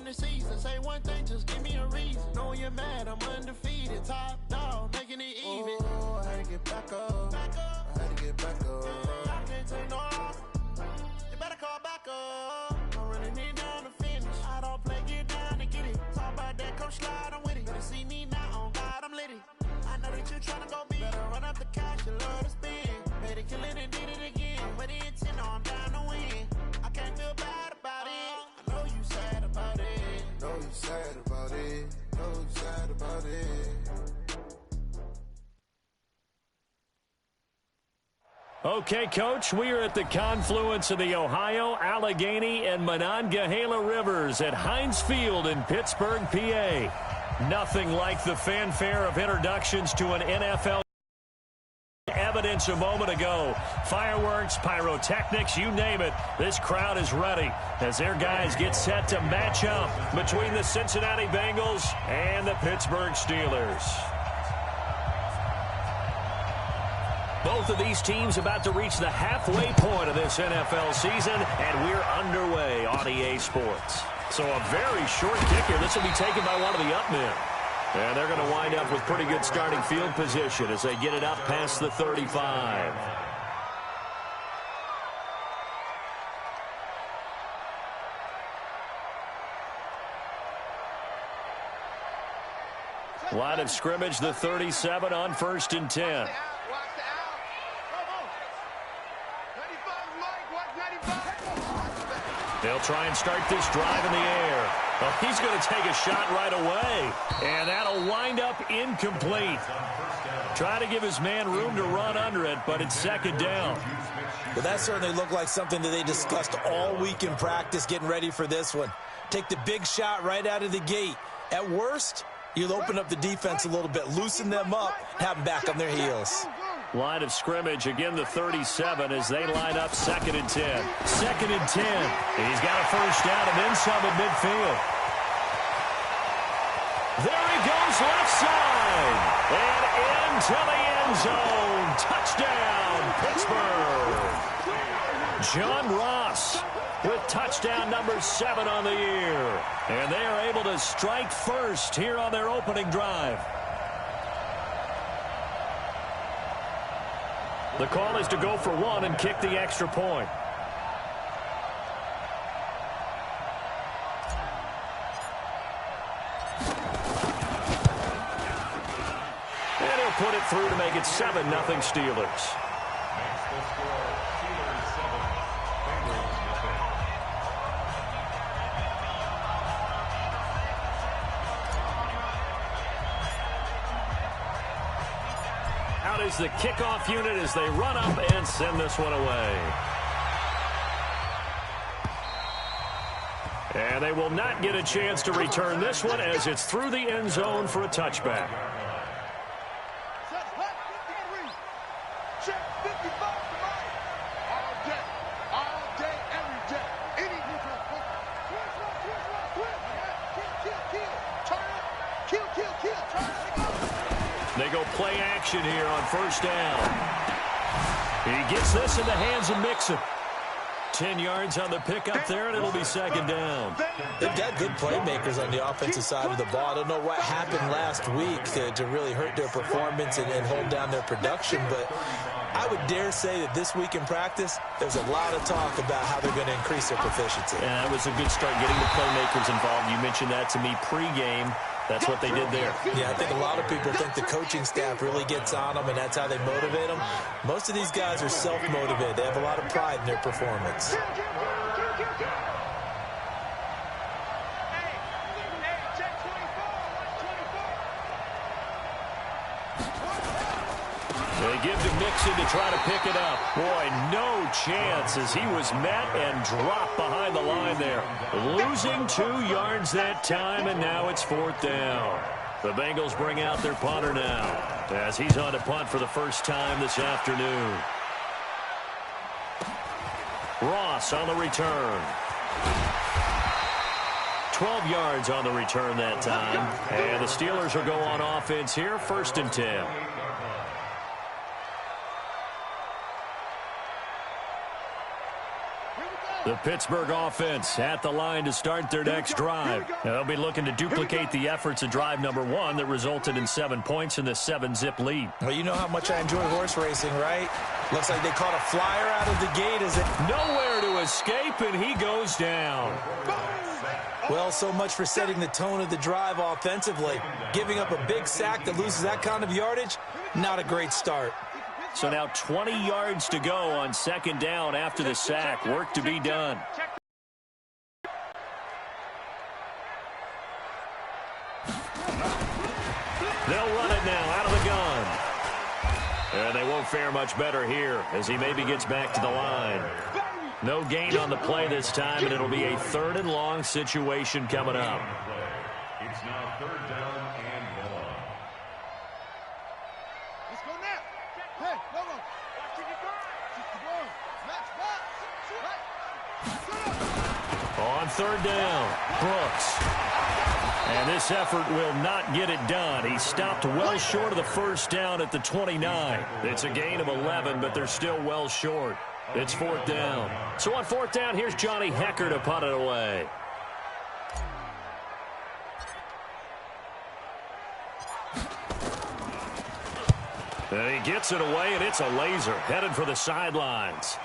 the season. Say one thing, just give me a reason. Know you're mad, I'm undefeated. Top dog, making it even. Oh, I had to get back up. I had to get back up. I can't take no loss. You better call back up. I'm running it down to finish. I don't play, get down to get it. Talk about that, come slide, I'm with it. Better see me now, on God, I'm litty. I know that you tryna go big. Better run up the cash, you love to spend. Made it, kill it, and did it again. With the intent, I'm down to win. I can't feel bad about it. I know you sad about it. Know you sad about it. Know you sad about it. Okay, Coach, we are at the confluence of the Ohio, Allegheny, and Monongahela Rivers at Heinz Field in Pittsburgh, PA. Nothing like the fanfare of introductions to an NFL evidence a moment ago. Fireworks, pyrotechnics, you name it. This crowd is ready as their guys get set to match up between the Cincinnati Bengals and the Pittsburgh Steelers. Both of these teams about to reach the halfway point of this NFL season, and we're underway on EA Sports. So a very short kick here. This will be taken by one of the up men. And they're going to wind up with pretty good starting field position as they get it up past the 35. Line of scrimmage, the 37 on 1st and 10. They'll try and start this drive in the air. Oh, he's going to take a shot right away. And that'll wind up incomplete. Trying to give his man room to run under it, but it's 2nd down. Well, that certainly looked like something that they discussed all week in practice getting ready for this one. Take the big shot right out of the gate. At worst, you'll open up the defense a little bit, loosen them up, have them back on their heels. Line of scrimmage, again the 37 as they line up 2nd and 10. 2nd and 10. He's got a first down and then some at midfield. There he goes left side. And into the end zone. Touchdown, Pittsburgh. John Ross with touchdown number 7 on the year. And they are able to strike first here on their opening drive. The call is to go for 1 and kick the extra point. And he'll put it through to make it 7-0 Steelers. Is the kickoff unit as they run up and send this one away. And they will not get a chance to return this one as it's through the end zone for a touchback. They go play action here on 1st down. He gets this in the hands of Mixon. 10 yards on the pickup there, and it'll be 2nd down. They've got good playmakers on the offensive side of the ball. I don't know what happened last week to really hurt their performance and hold down their production, but I would dare say that this week in practice, there's a lot of talk about how they're going to increase their proficiency. Yeah, that was a good start getting the playmakers involved. You mentioned that to me pregame. That's what they did there. Yeah, I think a lot of people think the coaching staff really gets on them, and that's how they motivate them. Most of these guys are self-motivated. They have a lot of pride in their performance. They give to Mixon to try to pick it up. Boy, no chance as he was met and dropped behind the line there. Losing 2 yards that time, and now it's 4th down. The Bengals bring out their punter now as he's on to punt for the first time this afternoon. Ross on the return. 12 yards on the return that time. And the Steelers will go on offense here, 1st and 10. The Pittsburgh offense at the line to start their next drive. They'll be looking to duplicate the efforts of drive number 1 that resulted in 7 points in the 7-zip lead. Well, you know how much I enjoy horse racing, right? Looks like they caught a flyer out of the gate. Is it nowhere to escape, and he goes down. Well, so much for setting the tone of the drive offensively. Giving up a big sack that loses that kind of yardage, not a great start. So now 20 yards to go on second down after the sack. Work to be done. They'll run it now out of the gun. And they won't fare much better here as he maybe gets back to the line. No gain on the play this time, and it'll be a 3rd and long situation coming up. It's now 3rd down and 1. Let's go now. Hey, no. On 3rd down, Brooks. And this effort will not get it done. He stopped well short of the first down at the 29. It's a gain of 11, but they're still well short. It's 4th down. So on 4th down, here's Johnny Hecker to punt it away. And he gets it away, and it's a laser headed for the sidelines.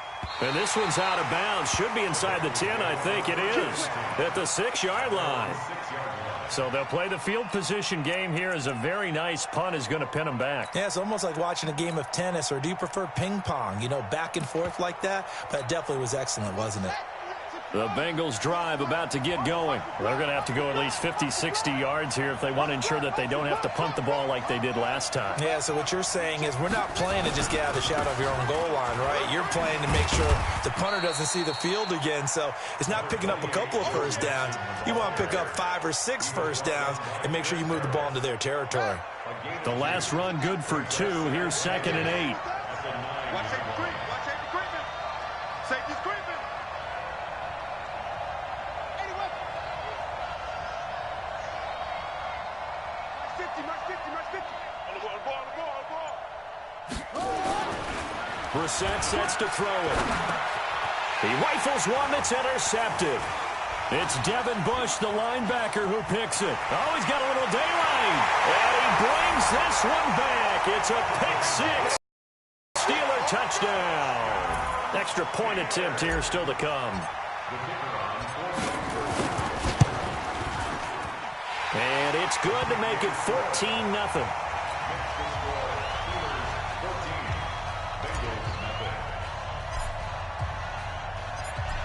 And this one's out of bounds. Should be inside the 10, I think it is, at the 6-yard line. So they'll play the field position game here as a very nice punt is going to pin them back. Yeah, it's almost like watching a game of tennis, or do you prefer ping pong? You know, back and forth like that? But it definitely was excellent, wasn't it? The Bengals drive about to get going. They're going to have to go at least 50, 60 yards here if they want to ensure that they don't have to punt the ball like they did last time. Yeah, so what you're saying is we're not playing to just get out of the shadow of your own goal line, right? You're playing to make sure the punter doesn't see the field again. So it's not picking up a couple of first downs. You want to pick up 5 or 6 first downs and make sure you move the ball into their territory. The last run good for 2. Here's 2nd and 8. Watch safety creep. Watch safety creeping. Safety's creeping. Brissett sets to throw it. He rifles one that's intercepted. It's Devin Bush, the linebacker, who picks it. Oh, he's got a little daylight. And he brings this one back. It's a pick 6. Steeler touchdown. Extra point attempt here still to come. And it's good to make it 14-0.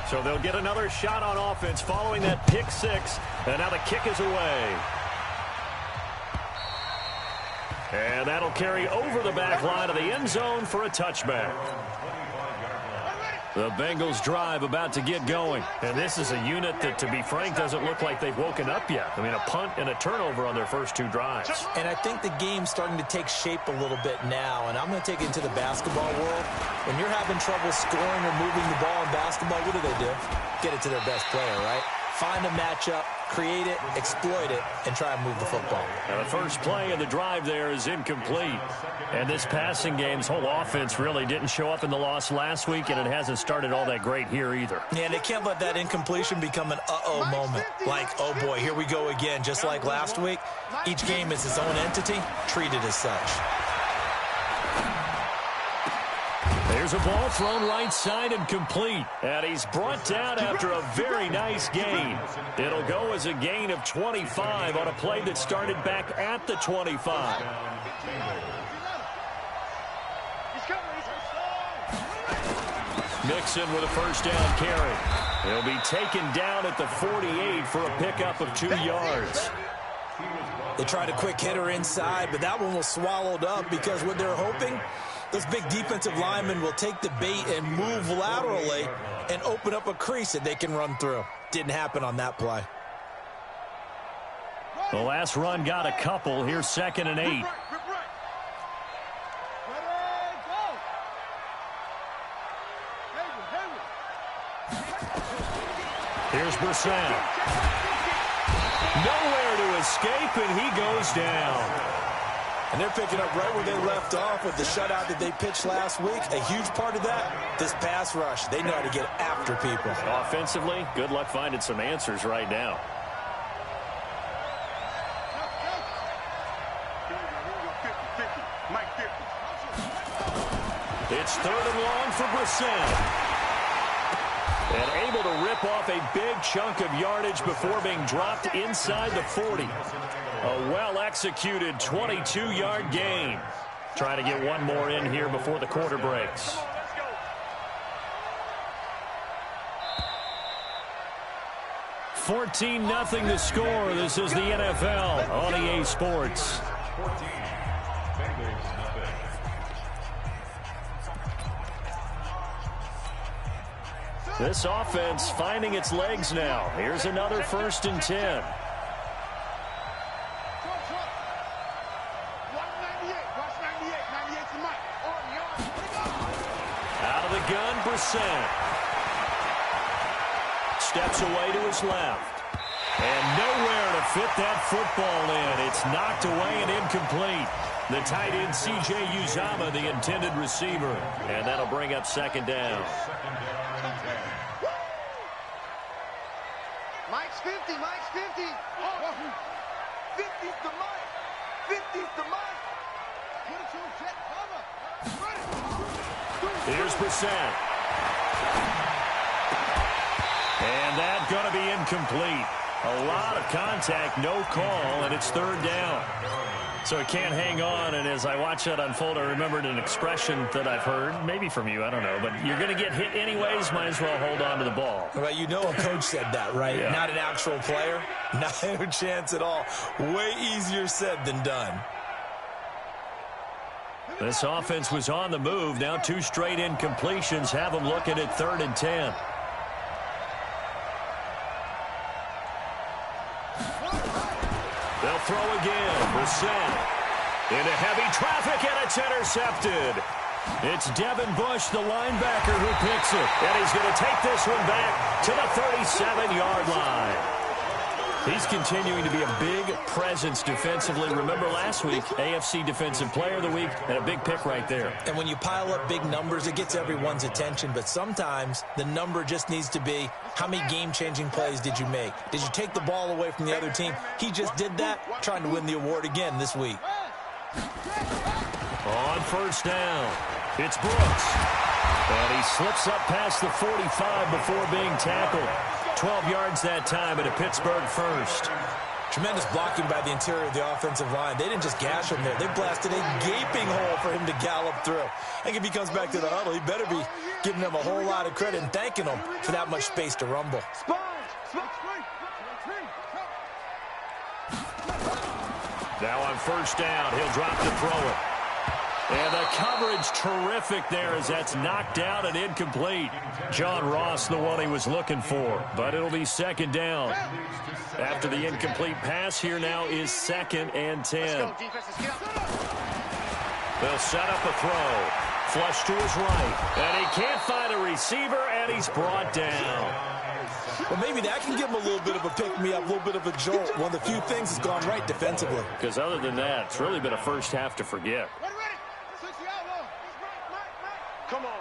So they'll get another shot on offense following that pick 6. And now the kick is away. And that'll carry over the back line of the end zone for a touchback. The Bengals drive about to get going. And this is a unit that, to be frank, doesn't look like they've woken up yet. I mean, a punt and a turnover on their first 2 drives. And I think the game's starting to take shape a little bit now. And I'm going to take it into the basketball world. When you're having trouble scoring or moving the ball in basketball, what do? Get it to their best player, right? Find a matchup, create it, exploit it, and try and move the football. Now the first play of the drive there is incomplete. And this passing game's whole offense really didn't show up in the loss last week, and it hasn't started all that great here either. Yeah, and they can't let that incompletion become an uh-oh moment. Like, oh boy, here we go again. Just like last week, each game is its own entity, treated as such. There's a ball thrown right side and complete. And he's brought down after a very nice gain. It'll go as a gain of 25 on a play that started back at the 25. Mixon with a first down carry. He'll be taken down at the 48 for a pickup of 2 yards. They tried a quick hitter inside, but that one was swallowed up because what they're hoping, those big defensive linemen will take the bait and move laterally and open up a crease that they can run through. Didn't happen on that play. The last run got a couple. Here's 2nd and 8. Here's Brissett. Nowhere to escape, and he goes down. And they're picking up right where they left off with the shutout that they pitched last week. A huge part of that, this pass rush. They know how to get after people. Offensively, good luck finding some answers right now. It's 3rd and long for Brissett. And able to rip off a big chunk of yardage before being dropped inside the 40. A well-executed 22-yard gain. Trying to get one more in here before the quarter breaks. $14-0 the score. This is the NFL on EA Sports. This offense finding its legs now. Here's another 1st and 10. Out of the gun, Brissett. Steps away to his left. And nowhere to fit that football in. It's knocked away and incomplete. The tight end, C.J. Uzomah, the intended receiver. And that'll bring up 2nd down. Mike's 50, Mike's 50. Oh, 50's the Mike. 50's the Mike. Here's Brissett. And that's going to be incomplete. A lot of contact, no call, and it's 3rd down. So it can't hang on, and as I watch that unfold, I remembered an expression that I've heard, maybe from you, I don't know, but you're going to get hit anyways, might as well hold on to the ball. Well, you know a coach said that, right? Yeah. Not an actual player. No chance at all. Way easier said than done. This offense was on the move. Now 2 straight incompletions have them looking at 3rd and 10. They'll throw again. Brissett into heavy traffic, and it's intercepted. It's Devin Bush, the linebacker, who picks it. And he's going to take this one back to the 37-yard line. He's continuing to be a big presence defensively. Remember last week, AFC Defensive Player of the Week, and a big pick right there. And when you pile up big numbers, it gets everyone's attention. But sometimes the number just needs to be, how many game-changing plays did you make? Did you take the ball away from the other team? He just did that, trying to win the award again this week. On 1st down, it's Brooks. And he slips up past the 45 before being tackled. 12 yards that time at a Pittsburgh 1st. Tremendous blocking by the interior of the offensive line. They didn't just gash him there. They blasted a gaping hole for him to gallop through. I think if he comes back to the huddle, he better be giving them a whole lot of credit and thanking them for that much space to rumble. Now on 1st down, he'll drop to throw it. And the coverage terrific there as that's knocked out and incomplete. John Ross, the one he was looking for, but it'll be 2nd down. After the incomplete pass, here now is 2nd and 10. They'll set up a throw. Flush to his right. And he can't find a receiver, and he's brought down. Well, maybe that can give him a little bit of a pick-me-up, a little bit of a jolt. One of the few things that's gone right defensively. Because other than that, it's really been a first half to forget. Come on.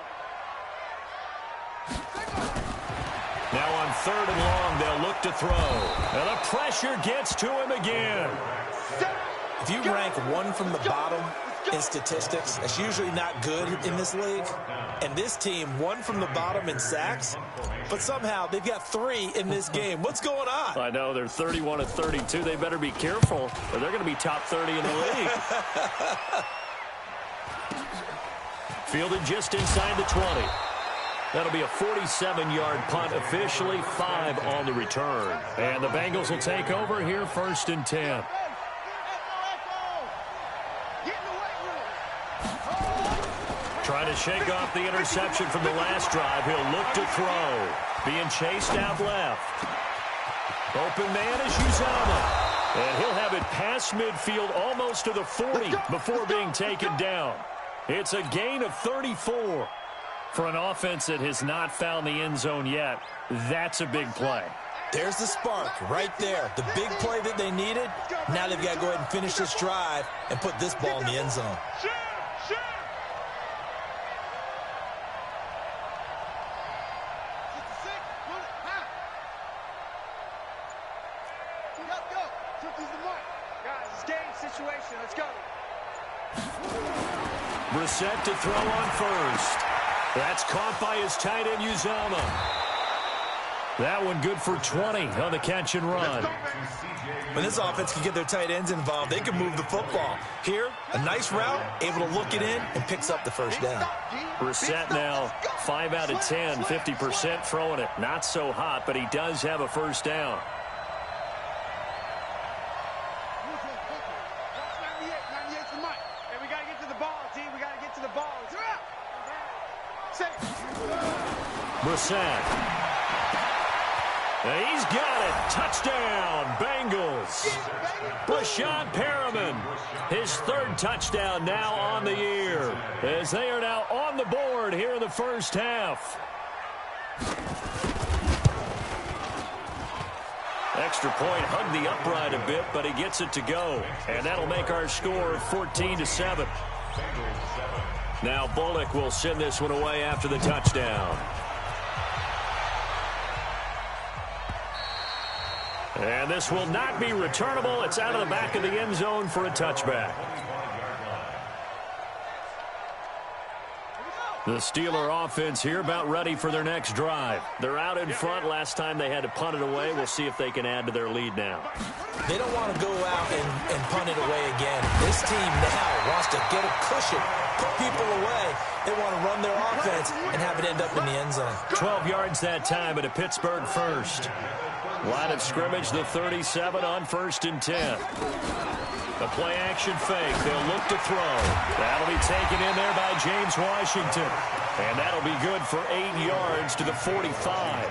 Now on 3rd and long, they'll look to throw. And the pressure gets to him again. If you rank 1 from the bottom in statistics, that's usually not good in this league. And this team, 1 from the bottom in sacks, but somehow they've got 3 in this game. What's going on? I know, they're 31 of 32. They better be careful, or they're going to be top 30 in the league. Fielded just inside the 20. That'll be a 47-yard punt, officially 5 on the return. And the Bengals will take over here, 1st and 10. Trying to shake off the interception from the last drive. He'll look to throw. Being chased out left. Open man is Uzomah. And he'll have it past midfield almost to the 40 before being taken down. It's a gain of 34. For an offense that has not found the end zone yet, that's a big play. There's the spark right there. The big play that they needed. Now they've got to go ahead and finish this drive and put this ball in the end zone. Brissett to throw on first. That's caught by his tight end, Uzama. That one good for 20 on the catch and run. When this offense can get their tight ends involved, they can move the football. Here, a nice route, able to look it in, and picks up the first down. Brissett now 5 out of 10, 50% throwing it. Not so hot, but he does have a first down. Brissett. He's got it. Touchdown, Bengals. Brashad Perriman, his third touchdown now on the year, as they are now on the board here in the first half. Extra point, hugged the upright a bit, but he gets it to go. And that'll make our score 14-7. Now Bullock will send this one away after the touchdown. And this will not be returnable. It's out of the back of the end zone for a touchback. The Steeler offense here about ready for their next drive. They're out in front. Last time they had to punt it away. We'll see if they can add to their lead now. They don't want to go out and punt it away again. This team now wants to get a cushion, put people away. They want to run their offense and have it end up in the end zone. 12 yards that time at a Pittsburgh first. Line of scrimmage, the 37 on 1st and 10. The play-action fake. They'll look to throw. That'll be taken in there by James Washington. And that'll be good for 8 yards to the 45.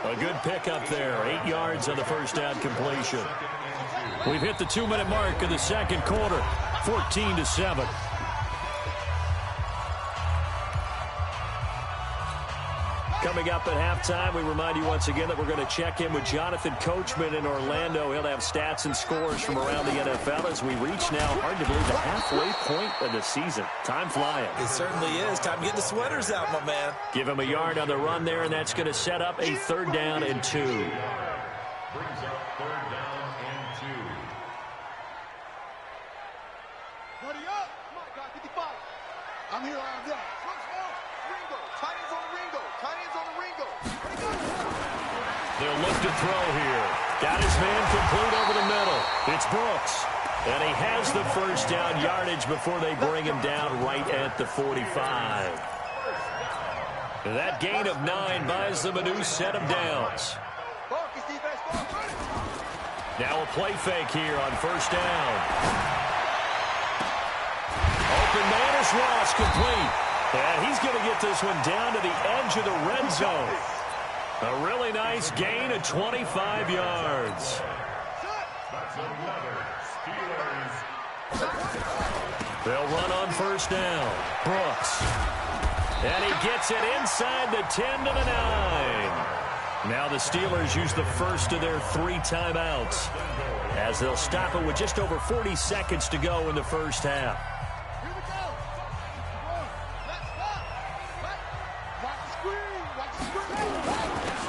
A good pickup there. 8 yards on the first down completion. We've hit the 2-minute mark of the second quarter. 14-7. Coming up at halftime, we remind you once again that we're going to check in with Jonathan Coachman in Orlando. He'll have stats and scores from around the NFL as we reach now, hard to believe, the halfway point of the season. Time flying. It certainly is. Time to get the sweaters out, my man. Give him a yard on the run there, and that's going to set up a 3rd down and 2. Brings up 3rd down and 2. Buddy up! Come on, guy, 55. I'm here, I'm there. Ringo, tight ends on the Ringo, tight ends on the Ringo. They'll look to throw here. Got his man complete over the middle. It's Brooks. And he has the first down yardage before they bring him down right at the 45. That gain of 9 buys them a new set of downs. Now a play fake here on 1st down. Open man is Ross, complete. And he's going to get this one down to the edge of the red zone. A really nice gain of 25 yards. That's another Steelers. They'll run on 1st down. Brooks. And he gets it inside the 10 to the 9. Now the Steelers use the first of their 3 timeouts as they'll stop it with just over 40 seconds to go in the first half.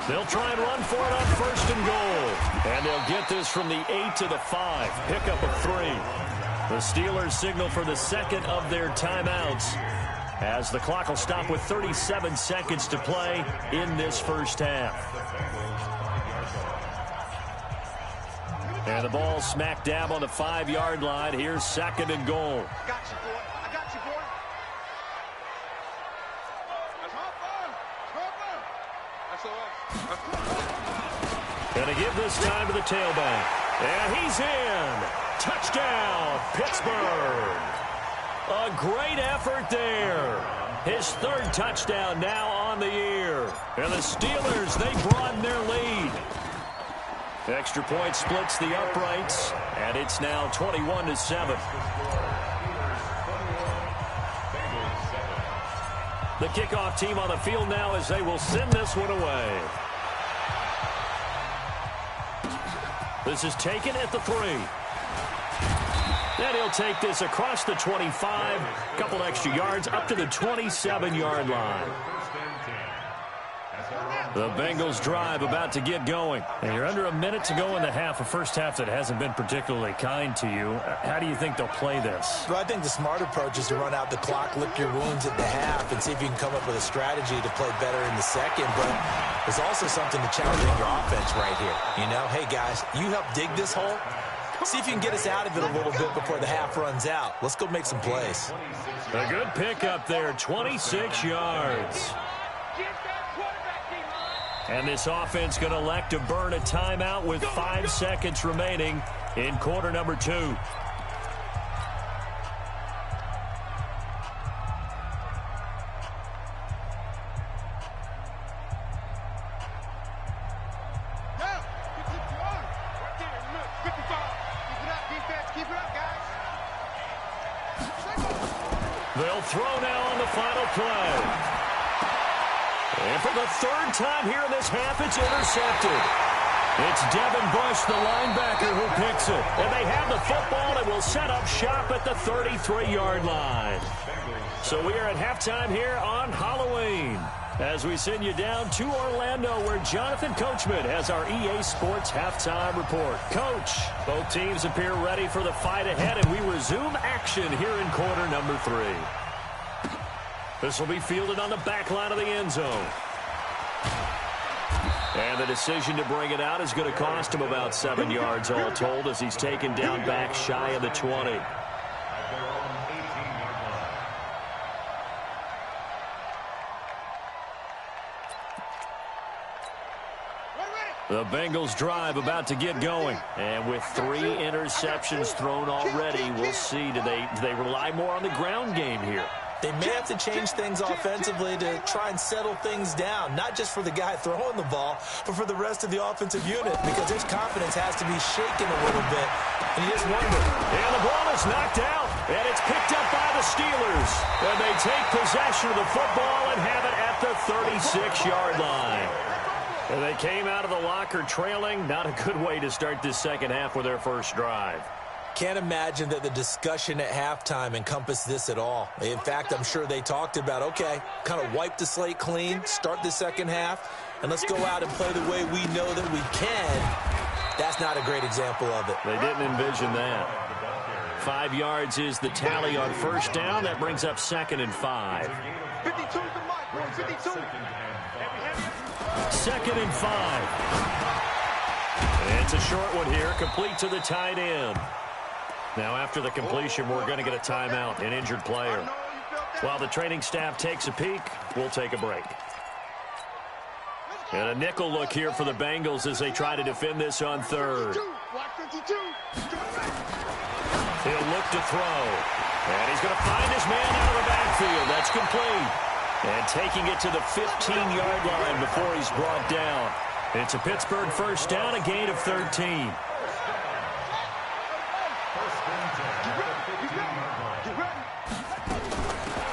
They'll try and run for it on 1st and goal. And they'll get this from the 8 to the 5. Pickup of 3. The Steelers signal for the second of their timeouts as the clock will stop with 37 seconds to play in this first half. And the ball smack dab on the 5-yard line. Here's 2nd and goal. I got you, boy. I got you, boy. Gonna give this time to the tailback. And he's in. Touchdown, Pittsburgh. A great effort there. His 3rd touchdown now on the year. And the Steelers, they broaden their lead. Extra point splits the uprights, and it's now 21-7. The kickoff team on the field now as they will send this one away. This is taken at the 3. And he'll take this across the 25, a couple extra yards, up to the 27-yard line. The Bengals drive about to get going. And you're under a minute to go in the half, a first half that hasn't been particularly kind to you. How do you think they'll play this? Well, I think the smart approach is to run out the clock, lick your wounds at the half, and see if you can come up with a strategy to play better in the second. But there's also something to challenging your offense right here. You know, hey, guys, you help dig this hole. See if you can get us out of it a little bit before the half runs out. Let's go make some plays. A good pickup there, 26 yards. And this offense going to elect to burn a timeout with 5 seconds remaining in quarter number 2. Now, keep it on. Right there, look, 55. Keep it up, defense. Keep it up, guys. They'll throw now on the final play. And for the 3rd time here in this half, it's intercepted. It's Devin Bush, the linebacker, who picks it. And they have the football and will set up shop at the 33-yard line. So we are at halftime here on Halloween, as we send you down to Orlando, where Jonathan Coachman has our EA Sports halftime report. Coach, both teams appear ready for the fight ahead, and we resume action here in quarter number 3. This will be fielded on the back line of the end zone. And the decision to bring it out is going to cost him about 7 yards all told, as he's taken down back shy of the 20. The Bengals drive about to get going. And with 3 interceptions thrown already, we'll see, do they rely more on the ground game here? They may have to change things offensively to try and settle things down, not just for the guy throwing the ball, but for the rest of the offensive unit, because his confidence has to be shaken a little bit. And you just wonder. And the ball is knocked out, and it's picked up by the Steelers. And they take possession of the football and have it at the 36-yard line. And they came out of the locker trailing. Not a good way to start this second half with their first drive. Can't imagine that the discussion at halftime encompassed this at all. In fact, I'm sure they talked about, okay, kind of wipe the slate clean, start the second half, and let's go out and play the way we know that we can. That's not a great example of it. They didn't envision that. 5 yards is the tally on first down. That brings up 2nd and 5. 52's the mic, bro. 52. 2nd and 5. It's a short one here, complete to the tight end. Now, after the completion, we're going to get a timeout, an injured player. While the training staff takes a peek, we'll take a break. And a nickel look here for the Bengals as they try to defend this on 3rd. He'll look to throw. And he's going to find his man out of the backfield. That's complete. And taking it to the 15-yard line before he's brought down. It's a Pittsburgh first down, a gain of 13.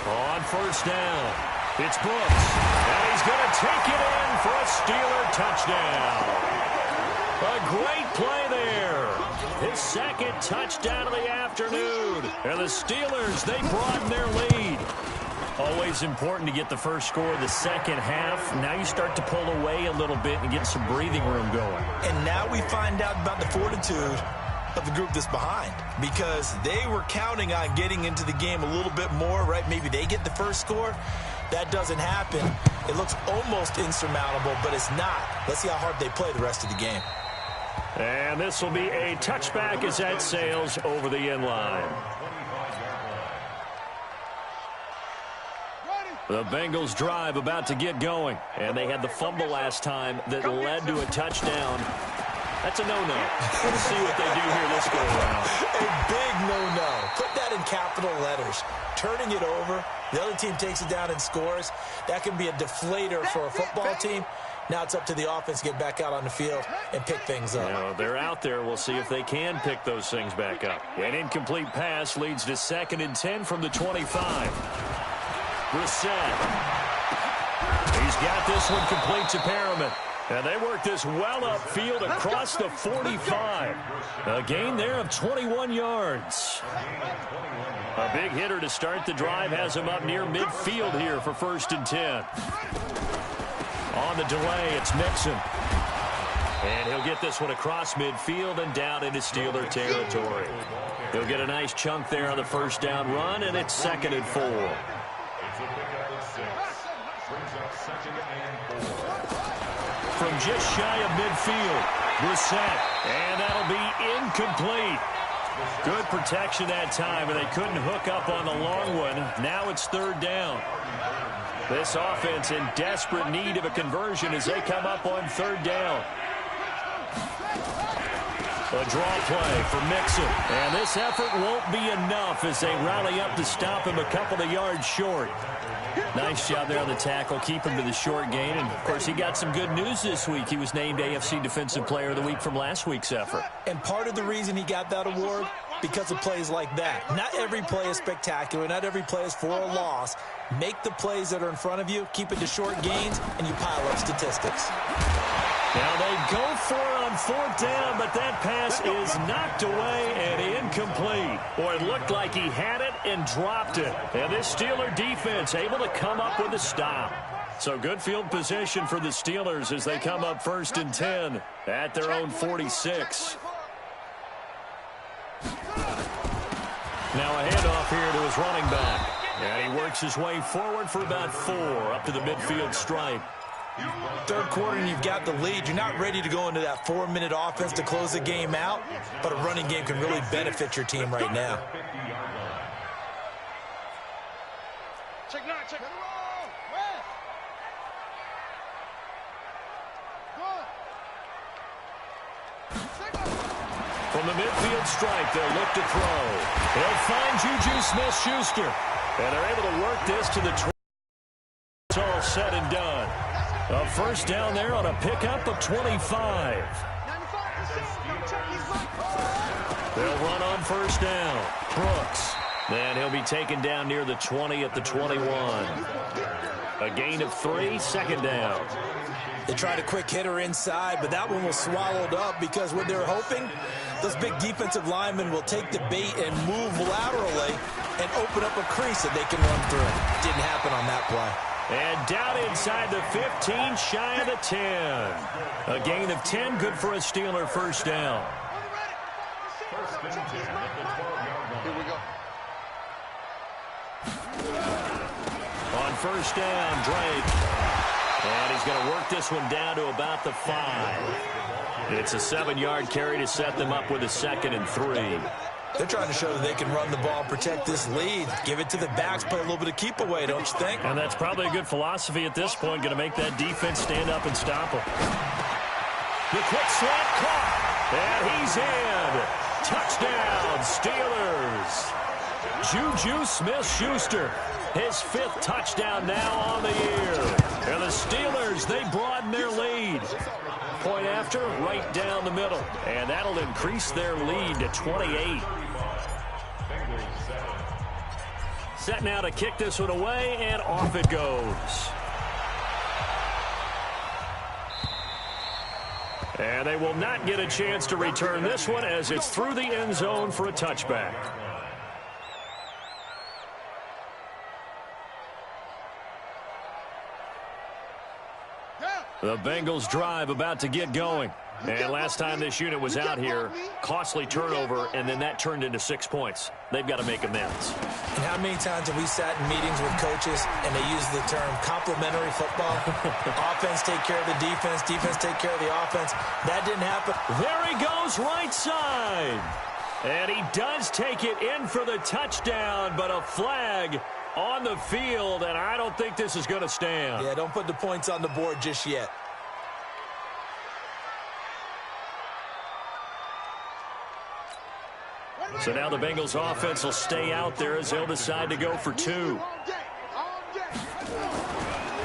On first down, it's Brooks, and he's going to take it in for a Steeler touchdown. A great play there. His 2nd touchdown of the afternoon. And the Steelers, they broaden their lead. Always important to get the first score of the second half. Now you start to pull away a little bit and get some breathing room going. And now we find out about the fortitude of the group that's behind, because they were counting on getting into the game a little bit more, right? Maybe they get the first score. That doesn't happen. It looks almost insurmountable, but it's not. Let's see how hard they play the rest of the game. And this will be a touchback as that sails over the end line. The Bengals drive about to get going, and they had the fumble last time that led to a touchdown. That's a no-no. Let's see what they do here this go around. A big no-no. Put that in capital letters. Turning it over, the other team takes it down and scores. That can be a deflator for a football team. Now it's up to the offense to get back out on the field and pick things up. Now, they're out there. We'll see if they can pick those things back up. An incomplete pass leads to 2nd and 10 from the 25. Brissett. He's got this one complete to Perriman. And they work this well upfield across the 45. A gain there of 21 yards. A big hitter to start the drive has him up near midfield here for 1st and 10. On the delay, it's Mixon. And he'll get this one across midfield and down into Steeler territory. He'll get a nice chunk there on the 1st down run, and it's 2nd and 4. From just shy of midfield, Brissett, and that'll be incomplete. Good protection that time, and they couldn't hook up on the long one. Now it's 3rd down. This offense in desperate need of a conversion as they come up on 3rd down. A draw play for Mixon, and this effort won't be enough as they rally up to stop him a couple of yards short. Nice job there on the tackle, keep him to the short gain, and of course he got some good news this week. He was named AFC Defensive Player of the Week from last week's effort. And part of the reason he got that award, because of plays like that. Not every play is spectacular, not every play is for a loss. Make the plays that are in front of you, keep it to short gains, and you pile up statistics. Now they go for it on 4th down, but that pass is knocked away and incomplete. Boy, it looked like he had it and dropped it. And this Steeler defense able to come up with a stop. So good field position for the Steelers as they come up 1st and 10 at their own 46. Now a handoff here to his running back. And he works his way forward for about 4 up to the midfield stripe. 3rd quarter and you've got the lead. You're not ready to go into that 4-minute offense to close the game out, but a running game can really benefit your team right now. Check 9, check. From the midfield stripe, they'll look to throw. They'll find Juju Smith-Schuster. And they're able to work this to the 20. It's all said and done. A 1st down there on a pickup of 25. They'll run on 1st down. Brooks. And he'll be taken down near the 20 at the 21. A gain of 3, 2nd down. They tried a quick hitter inside, but that one was swallowed up because what they're hoping, those big defensive linemen will take the bait and move laterally and open up a crease that they can run through. Didn't happen on that play. And down inside the 15, shy of the 10. A gain of 10, good for a Steeler 1st down. Here we go. On 1st down, Drake. And he's going to work this one down to about the 5. It's a 7-yard carry to set them up with a 2nd and 3. They're trying to show that they can run the ball, protect this lead, give it to the backs, play a little bit of keep away, don't you think? And that's probably a good philosophy at this point, going to make that defense stand up and stop them. The quick slant caught, and he's in. Touchdown, Steelers. Juju Smith-Schuster, his 5th touchdown now on the year. And the Steelers, they broaden their lead. Point after, right down the middle. And that'll increase their lead to 28. Set now to kick this one away, and off it goes. And they will not get a chance to return this one as it's through the end zone for a touchback. The Bengals drive about to get going. And last time this unit was out here, costly turnover, and then that turned into 6 points. They've got to make amends. And how many times have we sat in meetings with coaches and they use the term complementary football? Offense take care of the defense, defense take care of the offense. That didn't happen. There he goes, right side. And he does take it in for the touchdown, but a flag on the field, and I don't think this is going to stand. Yeah, don't put the points on the board just yet. So now the Bengals offense will stay out there as they'll decide to go for 2.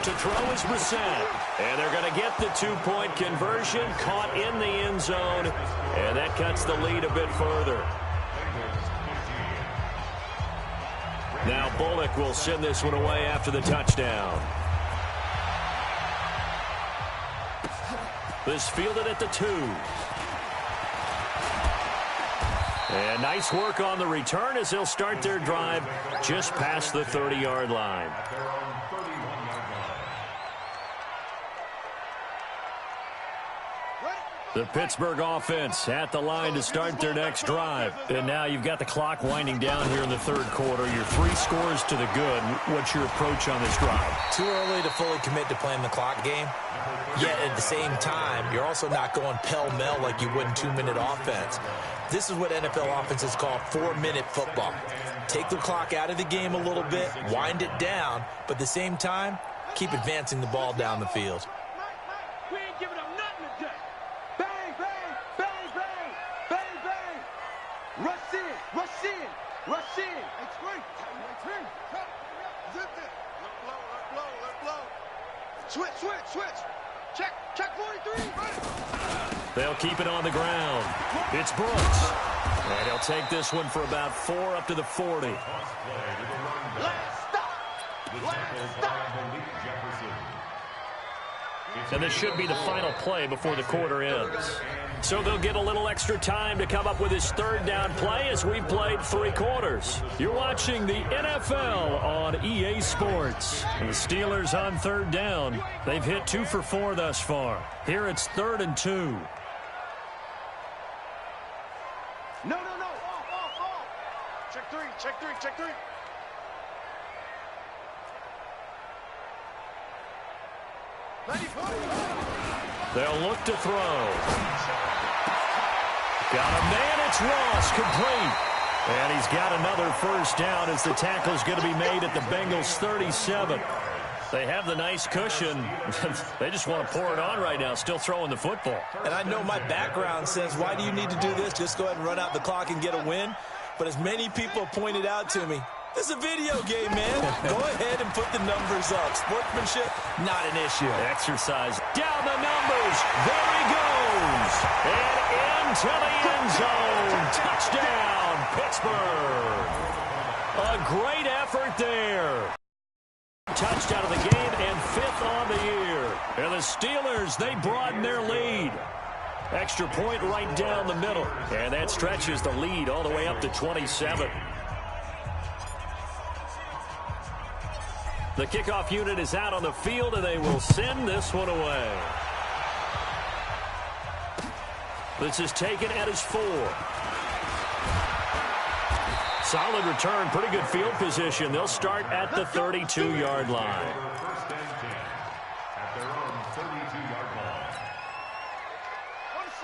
To throw is Brissett. And they're going to get the 2-point conversion, caught in the end zone, and that cuts the lead a bit further. Now Bullock will send this one away after the touchdown. This fielded at the 2. And nice work on the return as they'll start their drive just past the 30-yard line. The Pittsburgh offense at the line to start their next drive. And now you've got the clock winding down here in the third quarter. You're 3 scores to the good. What's your approach on this drive? Too early to fully commit to playing the clock game. Yet at the same time, you're also not going pell-mell like you would in 2-minute offense. This is what NFL offenses call 4-minute football. Take the clock out of the game a little bit, wind it down, but at the same time, keep advancing the ball down the field. We ain't giving up nothing today. Bang, bang, bang, bang, bang, bang. Rush in, rush in, rush in. It's great. Zip it. Let blow, let blow. Switch, switch, switch. Check 43. Ready. They'll keep it on the ground. It's Brooks. And he'll take this one for about 4 up to the 40. Last stop. Last stop. And this should be the final play before the quarter ends. So they'll get a little extra time to come up with his third down play as we've played 3 quarters. You're watching the NFL on EA Sports. And the Steelers on third down. They've hit 2 for 4 thus far. Here it's 3rd and 2. No. Off. Check three. They'll look to throw. Got a man, it's Ross, complete. And he's got another first down as the tackle's going to be made at the Bengals' 37. They have the nice cushion. They just want to pour it on right now, still throwing the football. And I know my background says, why do you need to do this? Just go ahead and run out the clock and get a win. But as many people pointed out to me, this is a video game, man. Go ahead and put the numbers up. Sportsmanship, not an issue. Exercise. Down the numbers. There he goes. And into the end zone. Touchdown, Pittsburgh. A great effort there. Touchdown of the game and 5th on the year. And the Steelers, they broaden their lead. Extra point right down the middle. And that stretches the lead all the way up to 27. The kickoff unit is out on the field, and they will send this one away. This is taken at his 4. Solid return, pretty good field position. They'll start at the 32-yard line.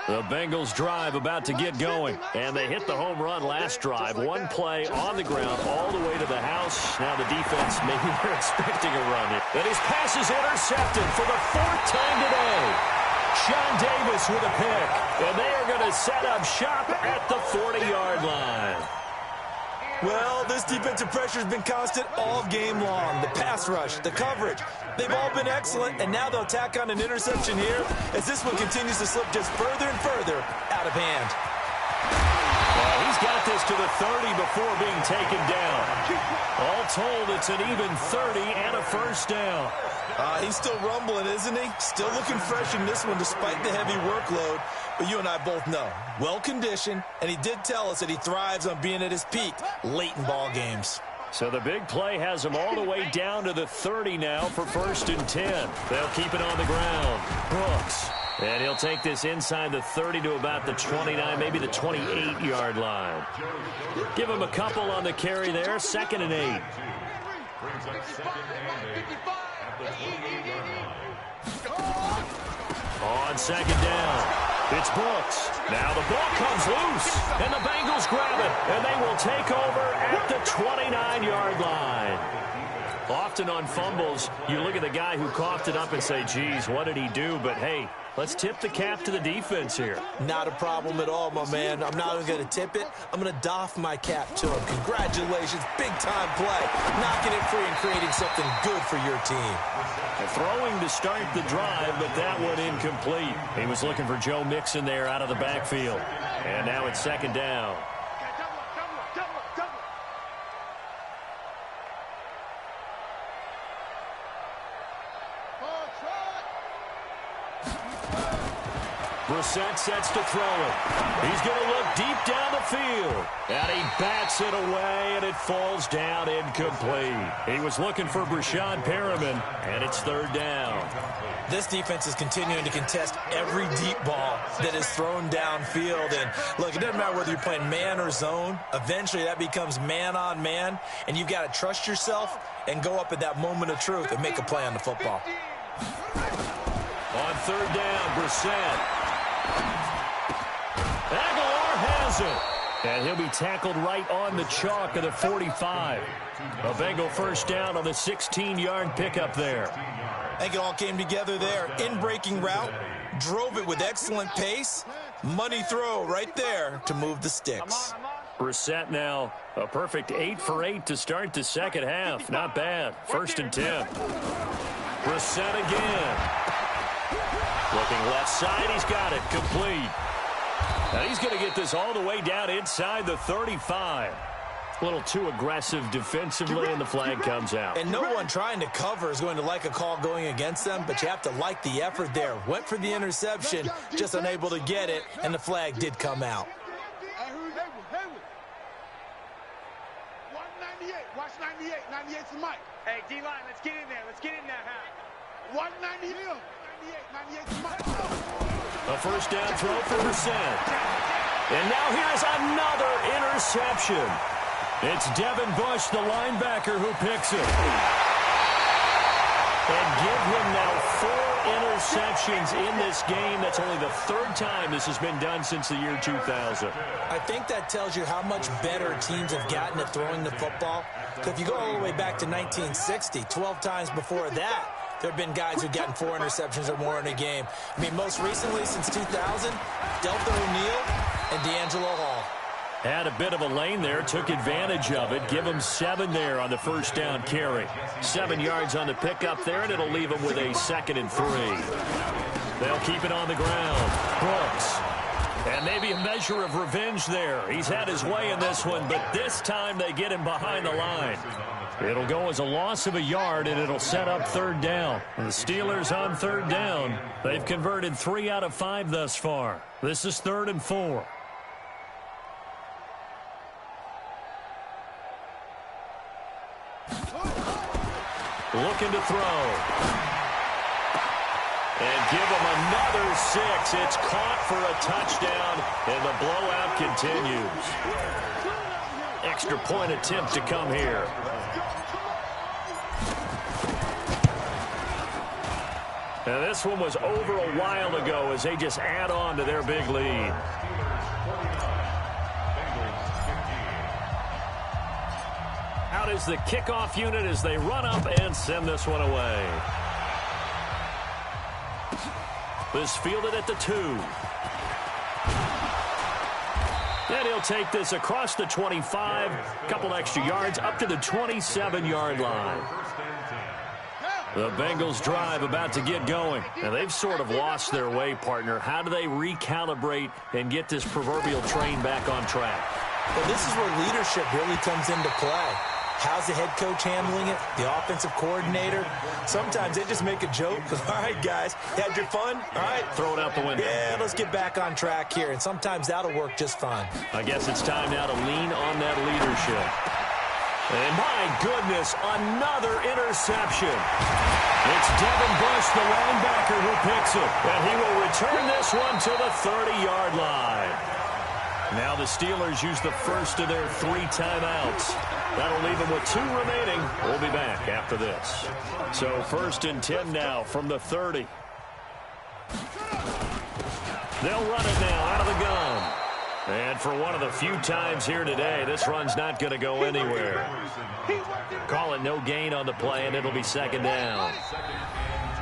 The Bengals drive about to get going, and they hit the home run last drive. 1 play on the ground all the way to the house. Now the defense, maybe they're expecting a run here. And his pass is intercepted for the 4th time today. Sean Davis with a pick, and they are going to set up shop at the 40-yard line. Well, this defensive pressure has been constant all game long. The pass rush, the coverage, they've all been excellent, and now they'll tack on an interception here as this one continues to slip just further and further out of hand. Well, he's got this to the 30 before being taken down. All told, it's an even 30 and a first down. He's still rumbling, isn't he? Still looking fresh in this one despite the heavy workload. But you and I both know, well-conditioned, and he did tell us that he thrives on being at his peak late in ball games. So the big play has him all the way down to the 30 now for 1st and 10. They'll keep it on the ground. Brooks. And he'll take this inside the 30 to about the 29, maybe the 28-yard line. Give him a couple on the carry there. 2nd and 8. On 2nd down. It's Brooks. Now the ball comes loose, and the Bengals grab it, and they will take over at the 29-yard line. Often on fumbles, you look at the guy who coughed it up and say, geez, what did he do? But, hey, let's tip the cap to the defense here. Not a problem at all, my man. I'm not even going to tip it. I'm going to doff my cap to him. Congratulations. Big-time play. Knocking it free and creating something good for your team. Throwing to start the drive, but that one incomplete. He was looking for Joe Mixon there out of the backfield. And now it's 2nd down. Brissett sets to throw it. He's going to look deep down the field. And he bats it away, and it falls down incomplete. He was looking for Brashad Perriman, and it's third down. This defense is continuing to contest every deep ball that is thrown downfield. And, look, it doesn't matter whether you're playing man or zone. Eventually, that becomes man on man, and you've got to trust yourself and go up at that moment of truth and make a play on the football. On third down, Brissett. Aguilar has it. And he'll be tackled right on the chalk of the 45. A Bengal first down on the 16-yard pickup there. I think it all came together there. In-breaking route, drove it with excellent pace. Money throw right there to move the sticks. Brissett now a perfect 8 for 8 to start the second half. Not bad. First and 10. Brissett again. Looking left side. He's got it. Complete. Now he's going to get this all the way down inside the 35. A little too aggressive defensively, and the flag comes out. And no one trying to cover is going to like a call going against them, but you have to like the effort there. Went for the interception, just unable to get it, and the flag did come out. 198. Watch 98. 98's the mic. Hey, D-line, let's get in there. Let's get in there, huh? 198. 98's the mic. A first down throw for Brissett. And now here's another interception. It's Devin Bush, the linebacker, who picks it. And give him now 4 interceptions in this game. That's only the 3rd time this has been done since the year 2000. I think that tells you how much better teams have gotten at throwing the football. Because if you go all the way back to 1960, 12 times before that, there have been guys who've gotten 4 interceptions or more in a game. I mean, most recently, since 2000, Delta O'Neal and D'Angelo Hall. Had a bit of a lane there, took advantage of it. Give him 7 there on the first down carry. 7 yards on the pickup there, and it'll leave him with a 2nd and 3. They'll keep it on the ground. Brooks. And maybe a measure of revenge there. He's had his way in this one, but this time they get him behind the line. It'll go as a loss of a yard, and it'll set up third down. The Steelers on third down. They've converted 3 out of 5 thus far. This is 3rd and 4. Looking to throw. And give him another 6. It's caught for a touchdown, and the blowout continues. Extra point attempt to come here. And this one was over a while ago as they just add on to their big lead. Out is the kickoff unit as they run up and send this one away. This fielded at the 2. And he'll take this across the 25, couple extra yards up to the 27-yard line. The Bengals drive about to get going. And they've sort of lost their way, partner. How do they recalibrate and get this proverbial train back on track? Well, this is where leadership really comes into play. How's the head coach handling it? The offensive coordinator? Sometimes they just make a joke. All right, guys, had your fun? All right. Throw it out the window. Yeah, let's get back on track here. And sometimes that'll work just fine. I guess it's time now to lean on that leadership. And my goodness, another interception. It's Devin Bush, the linebacker, who picks it. And he will return this one to the 30-yard line. Now the Steelers use the first of their 3 timeouts. That'll leave them with 2 remaining. We'll be back after this. So 1st and 10 now from the 30. They'll run it now out of the gun. And for one of the few times here today, this run's not going to go anywhere. Call it no gain on the play, and it'll be 2nd down.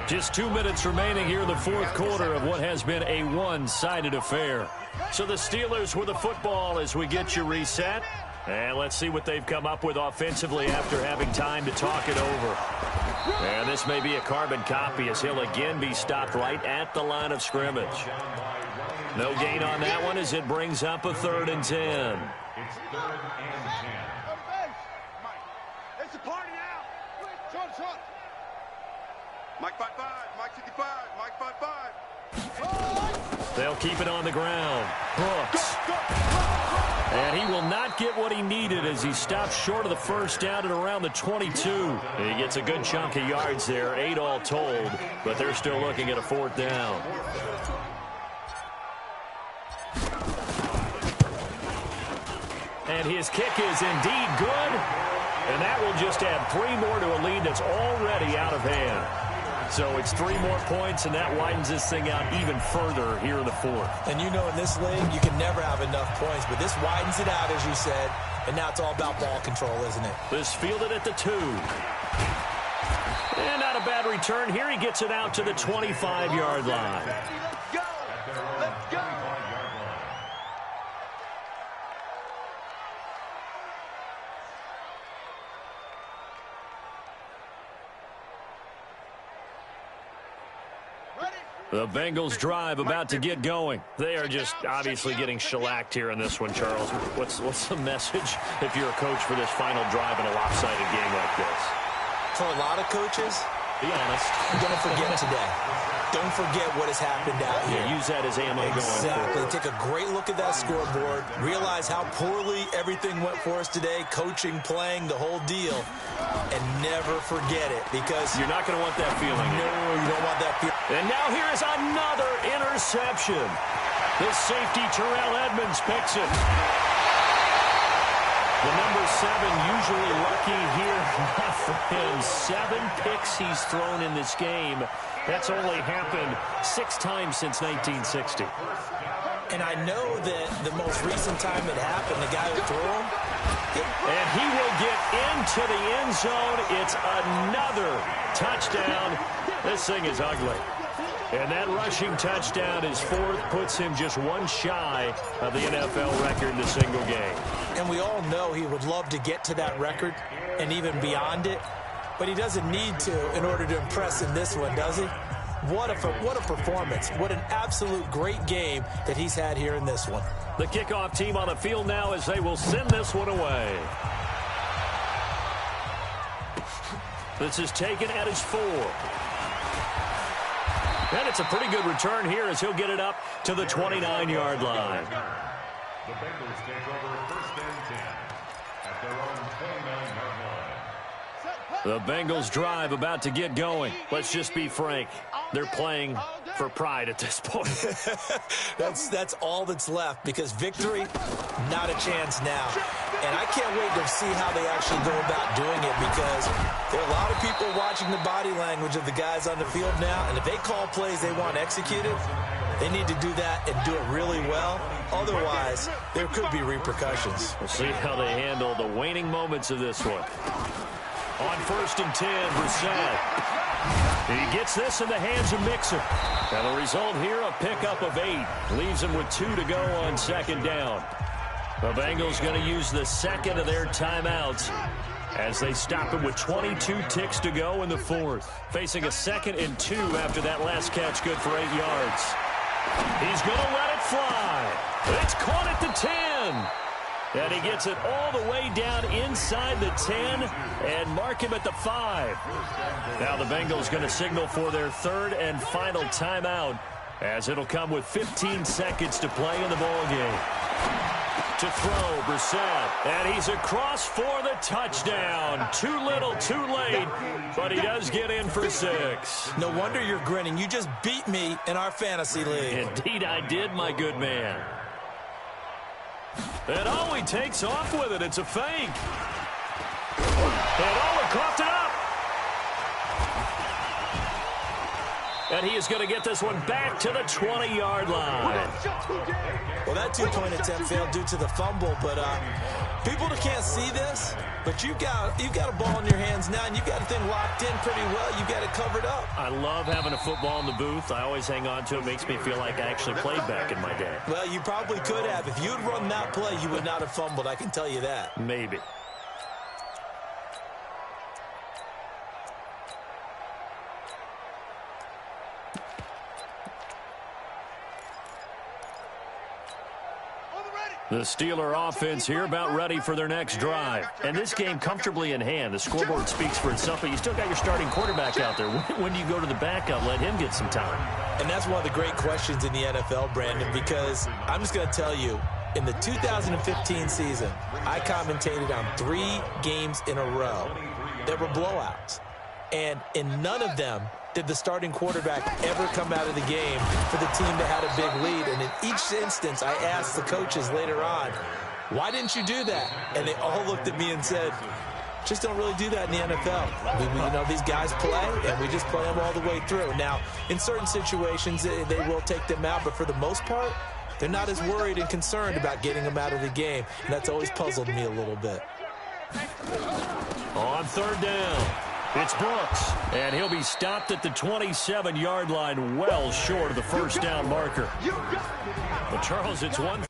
Just 2 minutes remaining here in the 4th quarter of what has been a one-sided affair. So the Steelers with the football as we get you reset. And let's see what they've come up with offensively after having time to talk it over. And this may be a carbon copy as he'll again be stopped right at the line of scrimmage. No gain on that one as it brings up a 3rd and 10. It's 3rd and 10. It's a party now. Short. Mike 5-5. Mike 55. Mike 5-5. They'll keep it on the ground. Brooks. And he will not get what he needed as he stops short of the first down at around the 22. He gets a good chunk of yards there, 8 all told, but they're still looking at a 4th down. And his kick is indeed good, and that will just add 3 more to a lead that's already out of hand. So it's 3 more points, and that widens this thing out even further here in the 4th. And you know in this league, you can never have enough points, but this widens it out, as you said, and now it's all about ball control, isn't it? This fielded at the 2. And not a bad return here. He gets it out to the 25-yard line. Let's go! Let's go! The Bengals drive about to get going. They are just obviously getting shellacked here in this one, Charles. What's the message if you're a coach for this final drive in a lopsided game like this? For a lot of coaches, be honest, don't forget today. Don't forget what has happened out here. Yeah, use that as ammo going Exactly. forward. Take a great look at that scoreboard. Realize how poorly everything went for us today. Coaching, playing, the whole deal. And never forget it, because you're not going to want that feeling. No, you don't want that feeling. And now here is another interception. The safety, Terrell Edmonds, picks it. The number 7 usually lucky here. Not for him. 7 picks he's thrown in this game. That's only happened 6 times since 1960. And I know that the most recent time it happened, the guy who threw him. And he will get into the end zone. It's another touchdown. This thing is ugly. And that rushing touchdown is 4th, puts him just 1 shy of the NFL record in a single game. And we all know he would love to get to that record and even beyond it, but he doesn't need to in order to impress in this one, does he? What a performance. What an absolute great game that he's had here in this one. The kickoff team on the field now as they will send this one away. This is taken at his 4. And it's a pretty good return here as he'll get it up to the 29-yard line. The Bengals take over 1st and 10 at their own 29-yard line. The Bengals drive about to get going. Let's just be frank. They're playing for pride at this point. That's all that's left, because victory, not a chance now. And I can't wait to see how they actually go about doing it, because there are a lot of people watching the body language of the guys on the field now, and if they call plays they want executed, they need to do that and do it really well. Otherwise, there could be repercussions. We'll see how they handle the waning moments of this one. On 1st and 10, Brissett. He gets this in the hands of Mixon. And the result here, a pickup of 8. Leaves him with 2 to go on 2nd down. The Bengals going to use the 2nd of their timeouts as they stop him with 22 ticks to go in the 4th. Facing a 2nd and 2 after that last catch, good for 8 yards. He's going to let it fly. It's caught at the 10. And he gets it all the way down inside the 10 and mark him at the 5. Now the Bengals going to signal for their 3rd and final timeout, as it'll come with 15 seconds to play in the ballgame. To throw, Brissett, and he's across for the touchdown. Too little, too late, but he does get in for 6. No wonder you're grinning. You just beat me in our fantasy league. Indeed I did, my good man. And oh, he takes off with it. It's a fake. And oh, it coughed it up. And he is going to get this one back to the 20-yard line. Well, that 2-point attempt failed due to the fumble, but people that can't see this, but you've got a ball in your hands now, and you've got the thing locked in pretty well. You've got it covered up. I love having a football in the booth. I always hang on to it. It makes me feel like I actually played back in my day. Well, you probably could have. If you had run that play, you would not have fumbled. I can tell you that. Maybe. The Steeler offense here about ready for their next drive. And this game comfortably in hand. The scoreboard speaks for itself, but you still got your starting quarterback out there. When do you go to the backup? Let him get some time. And that's one of the great questions in the NFL, Brandon, because I'm just going to tell you, in the 2015 season, I commentated on 3 games in a row that were blowouts. And in none of them did the starting quarterback ever come out of the game for the team that had a big lead. And in each instance, I asked the coaches later on, why didn't you do that? And they all looked at me and said, just don't really do that in the NFL. These guys play, and we just play them all the way through. Now, in certain situations, they will take them out, but for the most part, they're not as worried and concerned about getting them out of the game, and that's always puzzled me a little bit. On third down, it's Brooks, and he'll be stopped at the 27-yard line, well short of the first down marker. But, Charles, it's one.